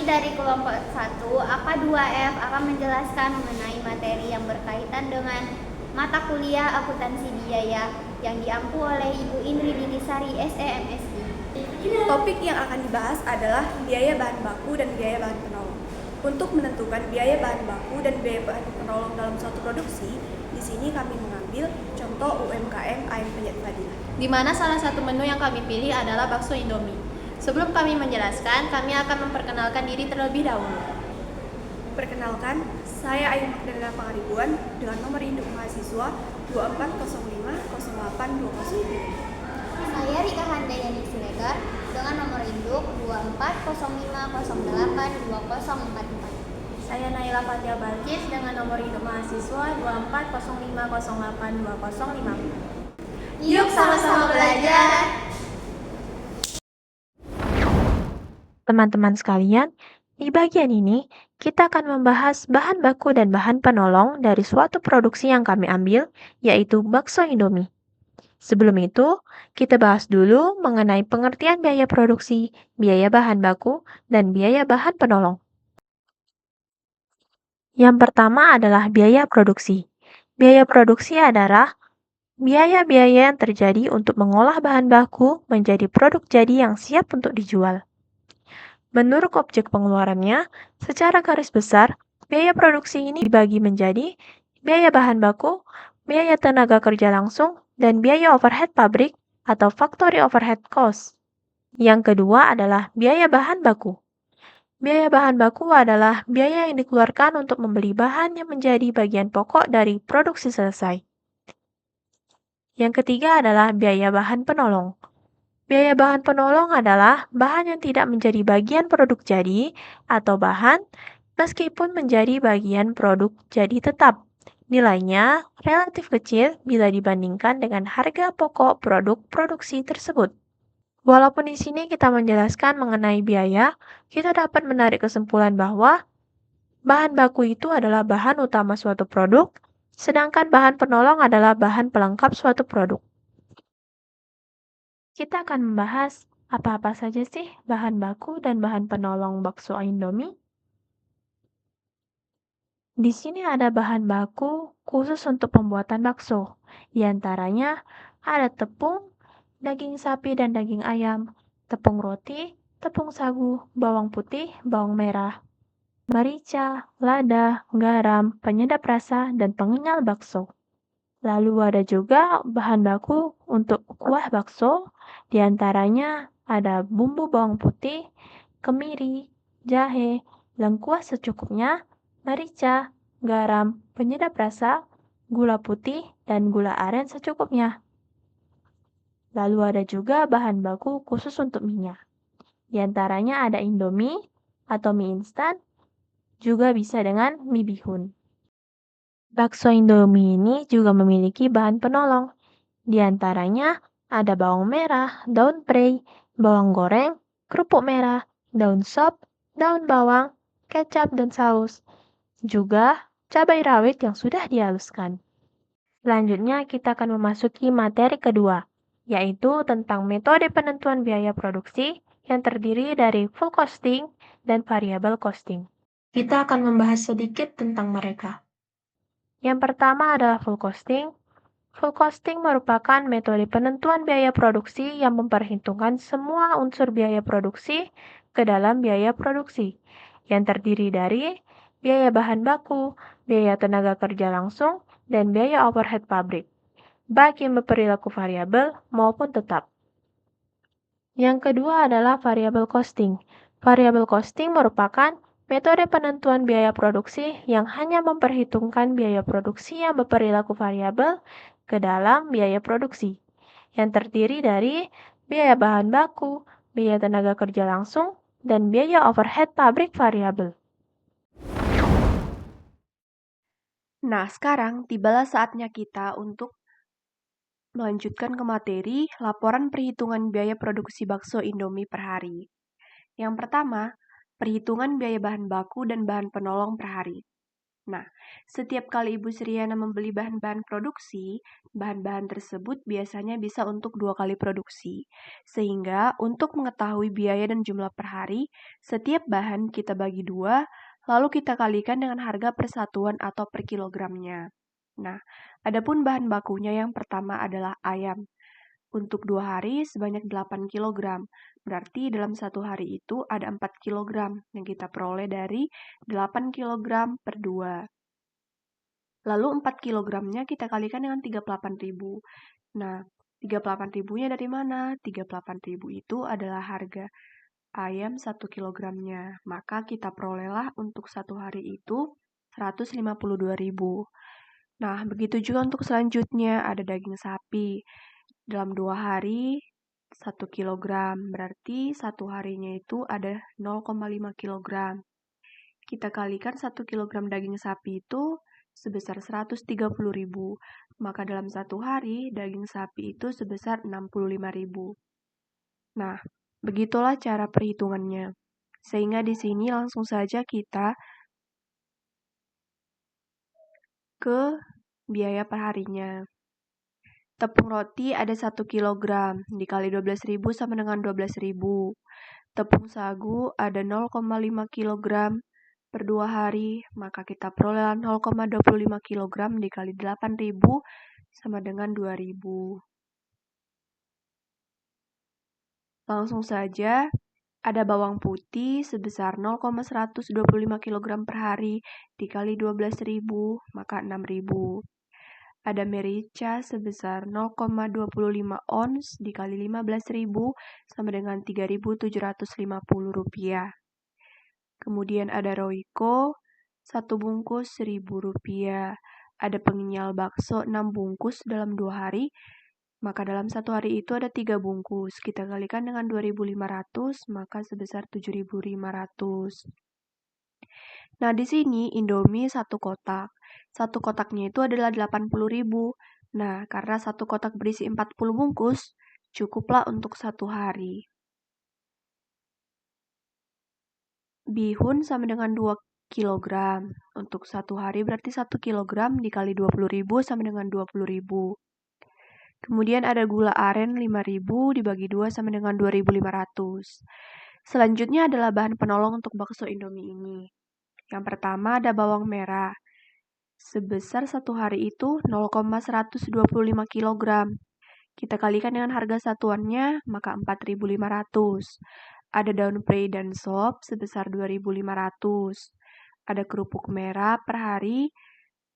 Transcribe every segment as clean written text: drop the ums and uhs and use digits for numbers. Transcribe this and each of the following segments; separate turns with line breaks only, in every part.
Kami dari kelompok 1 AK2F akan menjelaskan mengenai materi yang berkaitan dengan mata kuliah akuntansi biaya yang diampu oleh Ibu Indri Dinisari SEMSI.
Topik yang akan dibahas adalah biaya bahan baku dan biaya bahan penolong. Untuk menentukan biaya bahan baku dan biaya bahan penolong dalam suatu produksi, di sini kami mengambil contoh UMKM Ayam Penyet Fadilah.
Di mana salah satu menu yang kami pilih adalah bakso Indomie. Sebelum kami menjelaskan, kami akan memperkenalkan diri terlebih dahulu.
Perkenalkan, saya Ayu Magdalena Pangaribuan dengan nomor induk mahasiswa 24050820.
Saya Rika Handayani Siregar dengan nomor induk 2405082044.
Saya Naila Fatia Balkis dengan nomor induk mahasiswa 2405082050.
Yuk sama-sama belajar.
Teman-teman sekalian, di bagian ini kita akan membahas bahan baku dan bahan penolong dari suatu produksi yang kami ambil, yaitu bakso Indomie. Sebelum itu, kita bahas dulu mengenai pengertian biaya produksi, biaya bahan baku, dan biaya bahan penolong. Yang pertama adalah biaya produksi. Biaya produksi adalah biaya-biaya yang terjadi untuk mengolah bahan baku menjadi produk jadi yang siap untuk dijual. Menurut objek pengeluarannya, secara garis besar, biaya produksi ini dibagi menjadi biaya bahan baku, biaya tenaga kerja langsung, dan biaya overhead pabrik atau factory overhead cost. Yang kedua adalah biaya bahan baku. Biaya bahan baku adalah biaya yang dikeluarkan untuk membeli bahan yang menjadi bagian pokok dari produksi selesai. Yang ketiga adalah biaya bahan penolong. Biaya bahan penolong adalah bahan yang tidak menjadi bagian produk jadi atau bahan meskipun menjadi bagian produk jadi tetap. Nilainya relatif kecil bila dibandingkan dengan harga pokok produk produksi tersebut. Walaupun di sini kita menjelaskan mengenai biaya, kita dapat menarik kesimpulan bahwa bahan baku itu adalah bahan utama suatu produk, sedangkan bahan penolong adalah bahan pelengkap suatu produk. Kita akan membahas apa-apa saja sih bahan baku dan bahan penolong bakso Indomie. Di sini ada bahan baku khusus untuk pembuatan bakso. Di antaranya ada tepung, daging sapi dan daging ayam, tepung roti, tepung sagu, bawang putih, bawang merah, merica, lada, garam, penyedap rasa, dan pengenyal bakso. Lalu ada juga bahan baku untuk kuah bakso, di antaranya ada bumbu bawang putih, kemiri, jahe, lengkuas secukupnya, merica, garam, penyedap rasa, gula putih, dan gula aren secukupnya. Lalu ada juga bahan baku khusus untuk minyak. Di antaranya ada Indomie atau mie instan, juga bisa dengan mie bihun. Bakso Indomie ini juga memiliki bahan penolong. Di antaranya ada bawang merah, daun prei, bawang goreng, kerupuk merah, daun sop, daun bawang, kecap dan saus. Juga cabai rawit yang sudah dihaluskan. Selanjutnya kita akan memasuki materi kedua, yaitu tentang metode penentuan biaya produksi yang terdiri dari full costing dan variable costing. Kita akan membahas sedikit tentang mereka. Yang pertama adalah full costing. Full costing merupakan metode penentuan biaya produksi yang memperhitungkan semua unsur biaya produksi ke dalam biaya produksi, yang terdiri dari biaya bahan baku, biaya tenaga kerja langsung, dan biaya overhead pabrik, baik yang berperilaku variabel maupun tetap. Yang kedua adalah variable costing. Variable costing merupakan metode penentuan biaya produksi yang hanya memperhitungkan biaya produksi yang berperilaku variabel ke dalam biaya produksi, yang terdiri dari biaya bahan baku, biaya tenaga kerja langsung, dan biaya overhead pabrik variabel.
Nah, sekarang tibalah saatnya kita untuk melanjutkan ke materi laporan perhitungan biaya produksi bakso Indomie per hari. Yang pertama, perhitungan biaya bahan baku dan bahan penolong per hari. Nah, setiap kali Ibu Sriana membeli bahan-bahan produksi, bahan-bahan tersebut biasanya bisa untuk 2 kali produksi. Sehingga untuk mengetahui biaya dan jumlah per hari, setiap bahan kita bagi 2, lalu kita kalikan dengan harga per satuan atau per kilogramnya. Nah, adapun bahan bakunya yang pertama adalah ayam. Untuk 2 hari sebanyak 8 kg. Berarti dalam 1 hari itu ada 4 kg yang kita peroleh dari 8 kg per 2. Lalu 4 kg-nya kita kalikan dengan 38.000. Nah, 38.000-nya dari mana? 38.000 itu adalah harga ayam 1 kg-nya. Maka kita perolehlah untuk 1 hari itu 152.000. Nah, begitu juga untuk selanjutnya ada daging sapi. Dalam 2 hari 1 kg, berarti 1 harinya itu ada 0,5 kg. Kita kalikan 1 kg daging sapi itu sebesar 130.000. Maka dalam 1 hari daging sapi itu sebesar 65.000. Nah, begitulah cara perhitungannya. Sehingga di sini langsung saja kita ke biaya per harinya. Tepung roti ada 1 kg, dikali 12.000 sama dengan 12.000. Tepung sagu ada 0,5 kg per 2 hari, maka kita peroleh 0,25 kg dikali 8.000 sama dengan 2.000. Langsung saja, ada bawang putih sebesar 0,125 kg per hari, dikali 12.000, maka 6.000. Ada merica sebesar 0,25 ons dikali 15.000 sama dengan 3.750 rupiah. Kemudian ada Royco, 1 bungkus 1.000 rupiah. Ada pengenyal bakso 6 bungkus dalam 2 hari, maka dalam 1 hari itu ada 3 bungkus. Kita kalikan dengan 2.500, maka sebesar 7.500. Nah, di sini Indomie 1 kotak. 1 kotaknya itu adalah 80.000. Nah, karena 1 kotak berisi 40 bungkus, cukuplah untuk 1 hari. Bihun sama dengan 2 kg. Untuk 1 hari berarti 1 kg dikali 20.000 sama dengan 20.000. Kemudian ada gula aren 5.000 dibagi 2 sama dengan 2.500. Selanjutnya adalah bahan penolong untuk bakso Indomie ini. Yang pertama ada bawang merah. Sebesar 1 hari itu 0,125 kg. Kita kalikan dengan harga satuannya, maka 4.500. Ada daun prei dan sop sebesar 2.500. Ada kerupuk merah per hari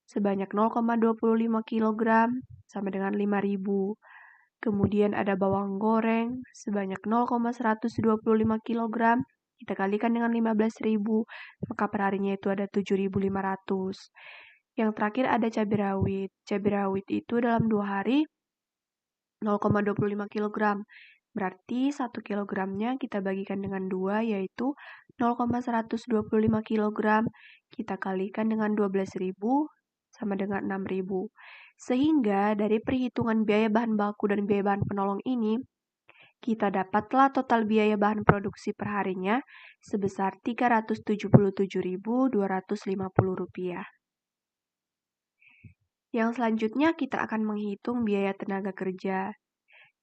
sebanyak 0,25 kg sama dengan 5.000. Kemudian ada bawang goreng sebanyak 0,125 kg. Kita kalikan dengan 15.000, maka per harinya itu ada 7.500. Yang terakhir ada cabai rawit. Cabai rawit itu dalam 2 hari 0,25 kg. Berarti 1 kg-nya kita bagikan dengan 2, yaitu 0,125 kg. Kita kalikan dengan 12.000 sama dengan 6.000. Sehingga dari perhitungan biaya bahan baku dan biaya bahan penolong ini, kita dapatlah total biaya bahan produksi per harinya sebesar Rp377.250. Yang selanjutnya kita akan menghitung biaya tenaga kerja.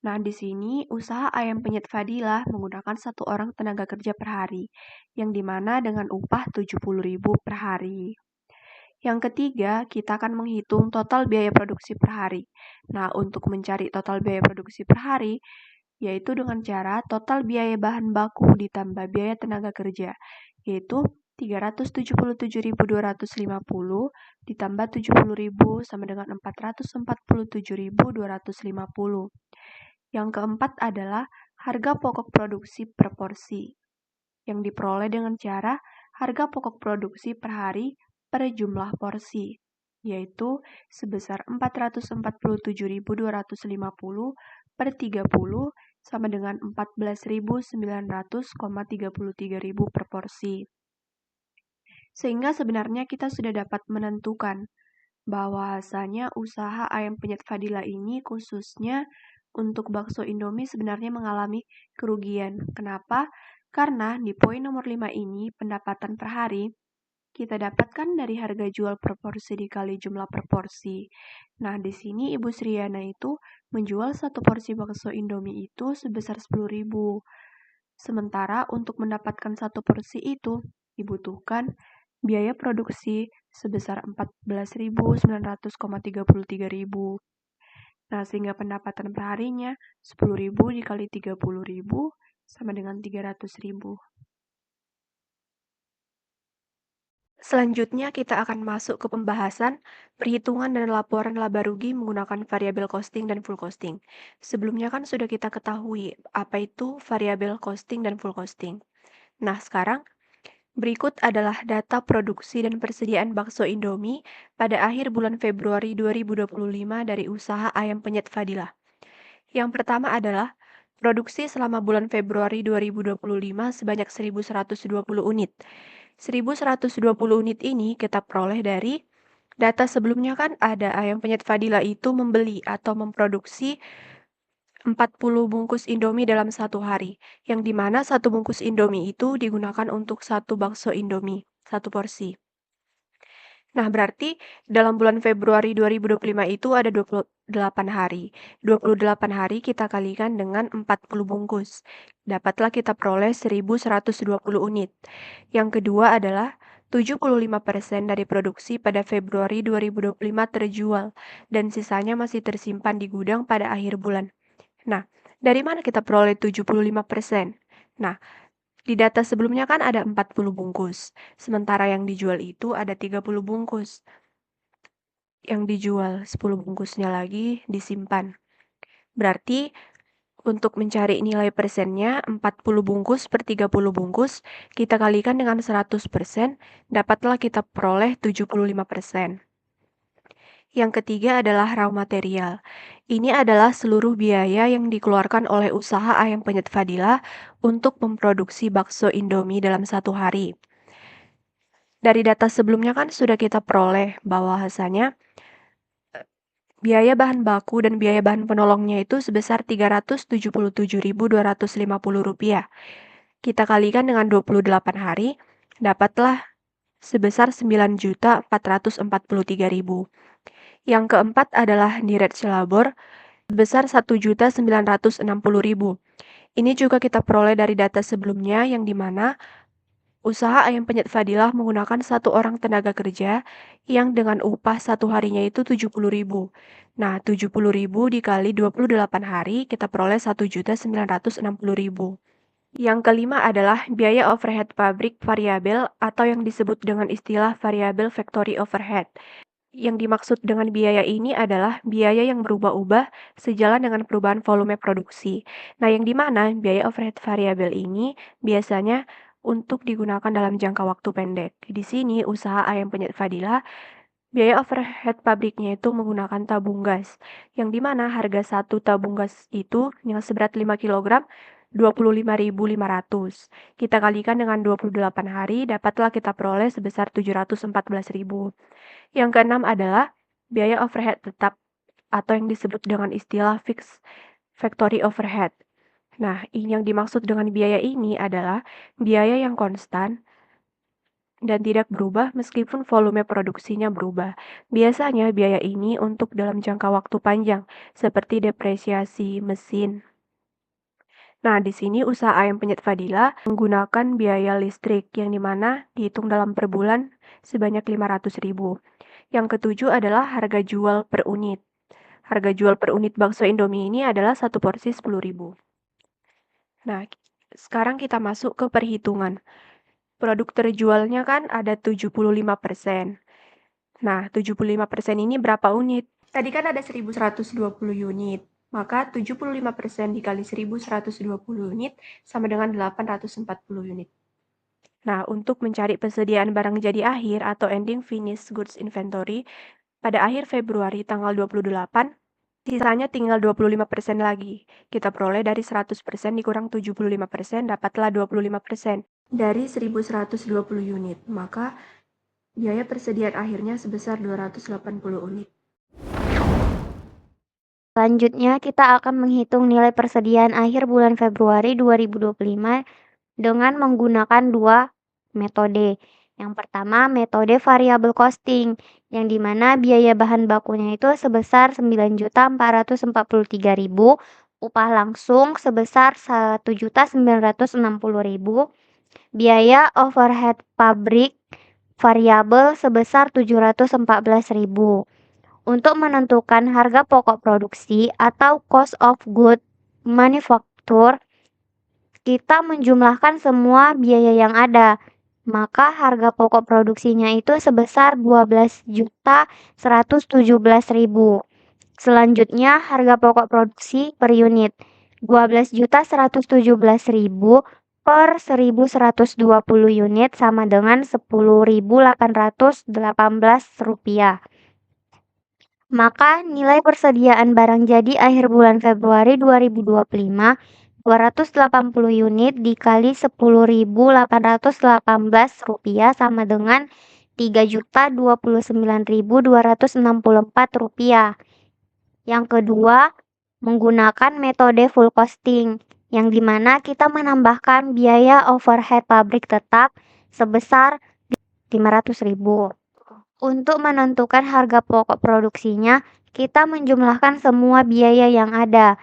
Nah, di sini usaha ayam penyet Fadilah menggunakan 1 orang tenaga kerja per hari, yang dimana dengan upah 70.000 per hari. Yang ketiga, kita akan menghitung total biaya produksi per hari. Nah, untuk mencari total biaya produksi per hari, yaitu dengan cara total biaya bahan baku ditambah biaya tenaga kerja, yaitu 377.250 ditambah 70.000 sama dengan 447.250. Yang keempat adalah harga pokok produksi per porsi, yang diperoleh dengan cara harga pokok produksi per hari per jumlah porsi, yaitu sebesar 447.250 per 30 sama dengan 14.900,33.000 per porsi. Sehingga sebenarnya kita sudah dapat menentukan bahwasanya usaha ayam penyet Fadilah ini khususnya untuk bakso Indomie sebenarnya mengalami kerugian. Kenapa? Karena di poin nomor 5 ini pendapatan per hari kita dapatkan dari harga jual per porsi dikali jumlah per porsi. Nah, di sini Ibu Sriana itu menjual satu porsi bakso Indomie itu sebesar 10.000. Sementara untuk mendapatkan satu porsi itu dibutuhkan biaya produksi sebesar 14.900,33.000. Nah, sehingga pendapatan perharinya 10.000 dikali 30.000 sama dengan 300.000. Selanjutnya kita akan masuk ke pembahasan perhitungan dan laporan laba rugi menggunakan variabel costing dan full costing. Sebelumnya kan sudah kita ketahui apa itu variabel costing dan full costing. Nah, sekarang berikut adalah data produksi dan persediaan bakso Indomie pada akhir bulan Februari 2025 dari usaha Ayam Penyet Fadilah. Yang pertama adalah produksi selama bulan Februari 2025 sebanyak 1.120 unit. 1.120 unit ini kita peroleh dari data sebelumnya kan ada Ayam Penyet Fadilah itu membeli atau memproduksi 40 bungkus Indomie dalam satu hari, yang dimana satu bungkus Indomie itu digunakan untuk satu bakso Indomie, satu porsi. Nah, berarti dalam bulan Februari 2025 itu ada 28 hari. 28 hari kita kalikan dengan 40 bungkus. Dapatlah kita peroleh 1.120 unit. Yang kedua adalah 75% dari produksi pada Februari 2025 terjual dan sisanya masih tersimpan di gudang pada akhir bulan. Nah, dari mana kita peroleh 75%? Nah, di data sebelumnya kan ada 40 bungkus, sementara yang dijual itu ada 30 bungkus. Yang dijual 10 bungkusnya lagi disimpan. Berarti untuk mencari nilai persennya 40 bungkus per 30 bungkus, kita kalikan dengan 100%, dapatlah kita peroleh 75%. Yang ketiga adalah raw material. Ini adalah seluruh biaya yang dikeluarkan oleh usaha Ayam Penyet Fadilah untuk memproduksi bakso Indomie dalam satu hari. Dari data sebelumnya kan sudah kita peroleh bahwasanya biaya bahan baku dan biaya bahan penolongnya itu sebesar Rp377.250. Kita kalikan dengan 28 hari, dapatlah sebesar Rp9.443.000. Yang keempat adalah direct labor sebesar Rp1.960.000. Ini juga kita peroleh dari data sebelumnya yang dimana usaha Ayam Penyet Fadilah menggunakan satu orang tenaga kerja yang dengan upah satu harinya itu 70.000. Nah, 70.000 dikali 28 hari kita peroleh 1.960.000. Yang kelima adalah biaya overhead pabrik variabel atau yang disebut dengan istilah variabel factory overhead. Yang dimaksud dengan biaya ini adalah biaya yang berubah-ubah sejalan dengan perubahan volume produksi. Nah, yang dimana biaya overhead variabel ini biasanya untuk digunakan dalam jangka waktu pendek. Di sini usaha Ayam Penyet Fadilah, biaya overhead pabriknya itu menggunakan tabung gas, yang dimana harga satu tabung gas itu yang seberat 5 kg 25.500. Kita kalikan dengan 28 hari, dapatlah kita peroleh sebesar 714.000. Yang keenam adalah biaya overhead tetap atau yang disebut dengan istilah fixed factory overhead. Nah, yang dimaksud dengan biaya ini adalah biaya yang konstan dan tidak berubah meskipun volume produksinya berubah. Biasanya biaya ini untuk dalam jangka waktu panjang, seperti depresiasi mesin. Nah, di sini usaha Ayam Penyet Fadilah menggunakan biaya listrik yang dimana dihitung dalam per bulan sebanyak 500.000. Yang ketujuh adalah harga jual per unit. Harga jual per unit bakso Indomie ini adalah satu porsi 10.000. Nah, sekarang kita masuk ke perhitungan. Produk terjualnya kan ada 75%. Nah, 75% ini berapa unit? Tadi kan ada 1.120 unit. Maka 75% dikali 1.120 unit sama dengan 840 unit. Nah, untuk mencari persediaan barang jadi akhir atau ending finished goods inventory, pada akhir Februari tanggal 28, sisanya tinggal 25% lagi. Kita peroleh dari 100% dikurang 75%, dapatlah 25% dari 1.120 unit. Maka biaya persediaan akhirnya sebesar 280 unit.
Selanjutnya, kita akan menghitung nilai persediaan akhir bulan Februari 2025 dengan menggunakan dua metode, Yang pertama, metode variable costing, yang dimana biaya bahan bakunya itu sebesar 9.443.000, upah langsung sebesar 1.960.000, biaya overhead pabrik variabel sebesar 714.000. Untuk menentukan harga pokok produksi atau cost of good manufacture, kita menjumlahkan semua biaya yang ada. Maka harga pokok produksinya itu sebesar 12.117.000. Selanjutnya harga pokok produksi per unit 12.117.000 per 1.120 unit sama dengan Rp10.818. Maka nilai persediaan barang jadi akhir bulan Februari 2025 280 unit dikali Rp10.818 sama dengan Rp3.029.264. Yang kedua, menggunakan metode full costing, yang dimana kita menambahkan biaya overhead pabrik tetap sebesar Rp500.000. Untuk menentukan harga pokok produksinya, kita menjumlahkan semua biaya yang ada.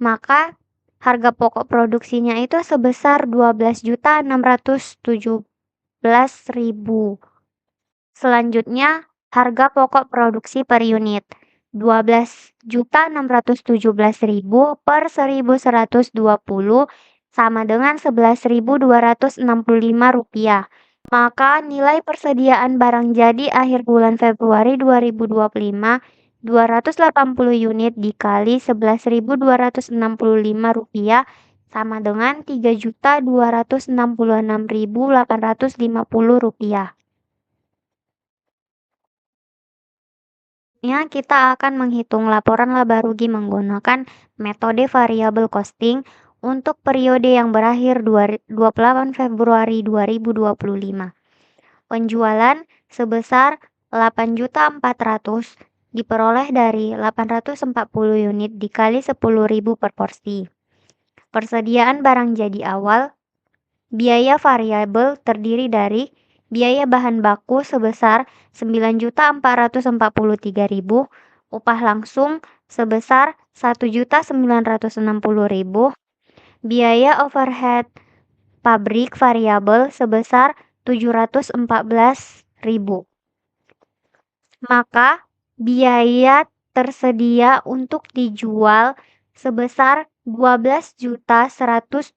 Maka harga pokok produksinya itu sebesar Rp12.617.000. Selanjutnya, harga pokok produksi per unit 12.617.000 per 1.120 sama dengan Rp11.265. Maka nilai persediaan barang jadi akhir bulan Februari 2025 280 unit dikali Rp11.265 sama dengan Rp3.266.850. Kita akan menghitung laporan laba rugi menggunakan metode variable costing untuk periode yang berakhir 28 Februari 2025. Penjualan sebesar 8.400.000 diperoleh dari 840 unit dikali 10.000 per porsi. Persediaan barang jadi awal, biaya variabel terdiri dari biaya bahan baku sebesar 9.443.000, upah langsung sebesar 1.960.000, biaya overhead pabrik variabel sebesar 714.000. Maka biaya tersedia untuk dijual sebesar 12.117.000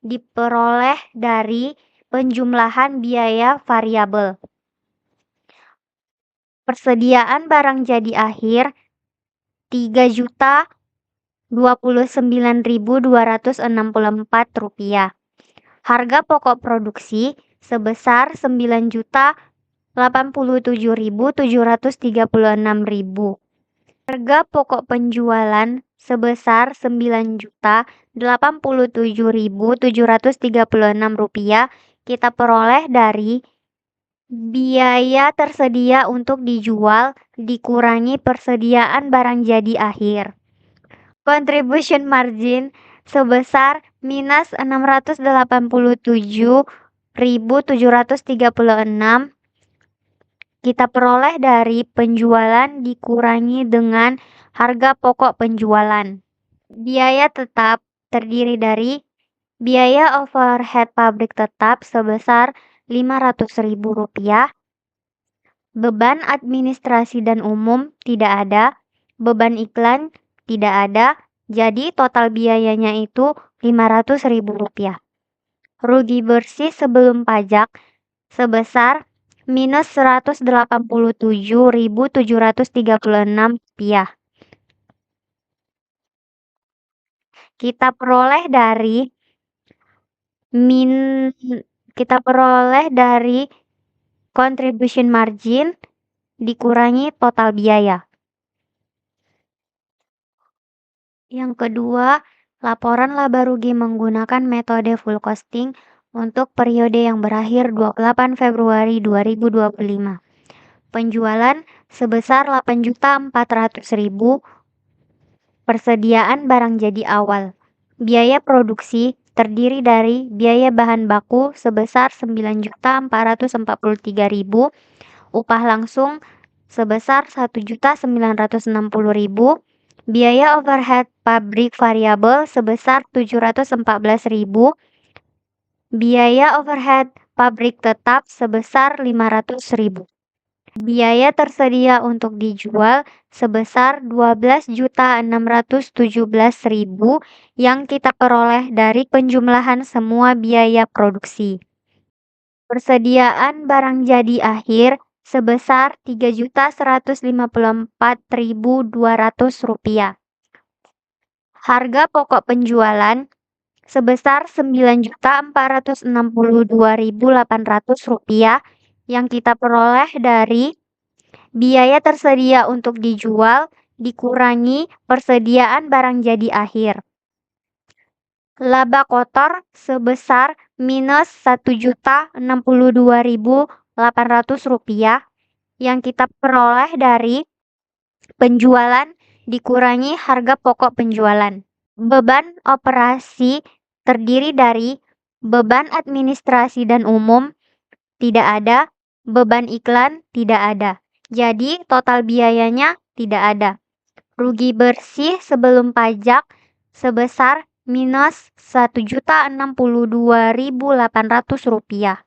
diperoleh dari penjumlahan biaya variabel. Persediaan barang jadi akhir Rp3.029.264. Harga pokok produksi sebesar Rp9.087.736. Harga pokok penjualan sebesar Rp9.087.736 kita peroleh dari biaya tersedia untuk dijual dikurangi persediaan barang jadi akhir. Contribution margin sebesar minus Rp687.736 kita peroleh dari penjualan dikurangi dengan harga pokok penjualan. Biaya tetap terdiri dari biaya overhead pabrik tetap sebesar Rp500.000, beban administrasi dan umum tidak ada, beban iklan tidak ada, jadi total biayanya itu Rp500.000. Rugi bersih sebelum pajak sebesar minus Rp187.736. Kita peroleh dari contribution margin dikurangi total biaya. Yang kedua, laporan laba rugi menggunakan metode full costing untuk periode yang berakhir 28 Februari 2025. Penjualan sebesar 8.400.000. Persediaan barang jadi awal. Biaya produksi terdiri dari biaya bahan baku sebesar 9.443.000, upah langsung sebesar 1.960.000, biaya overhead pabrik variabel sebesar 714.000, biaya overhead pabrik tetap sebesar 500.000. Biaya tersedia untuk dijual sebesar 12.617.000 yang kita peroleh dari penjumlahan semua biaya produksi. Persediaan barang jadi akhir sebesar Rp3.154.200. Harga pokok penjualan sebesar Rp9.462.800 yang kita peroleh dari biaya tersedia untuk dijual dikurangi persediaan barang jadi akhir. Laba kotor sebesar minus Rp1.062.800 yang kita peroleh dari penjualan dikurangi harga pokok penjualan. Beban operasi terdiri dari beban administrasi dan umum tidak ada, beban iklan tidak ada. Jadi total biayanya tidak ada. Rugi bersih sebelum pajak sebesar minus Rp1.062.800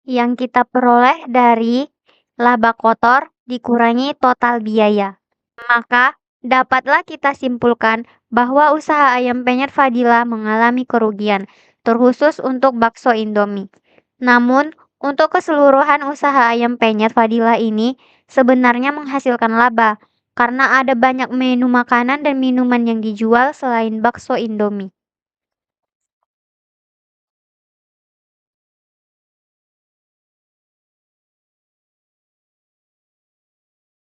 yang kita peroleh dari laba kotor dikurangi total biaya. Maka dapatlah kita simpulkan bahwa usaha ayam penyet Fadila mengalami kerugian, terkhusus untuk bakso Indomie. Namun, untuk keseluruhan usaha ayam penyet Fadila ini sebenarnya menghasilkan laba, karena ada banyak menu makanan dan minuman yang dijual selain bakso Indomie.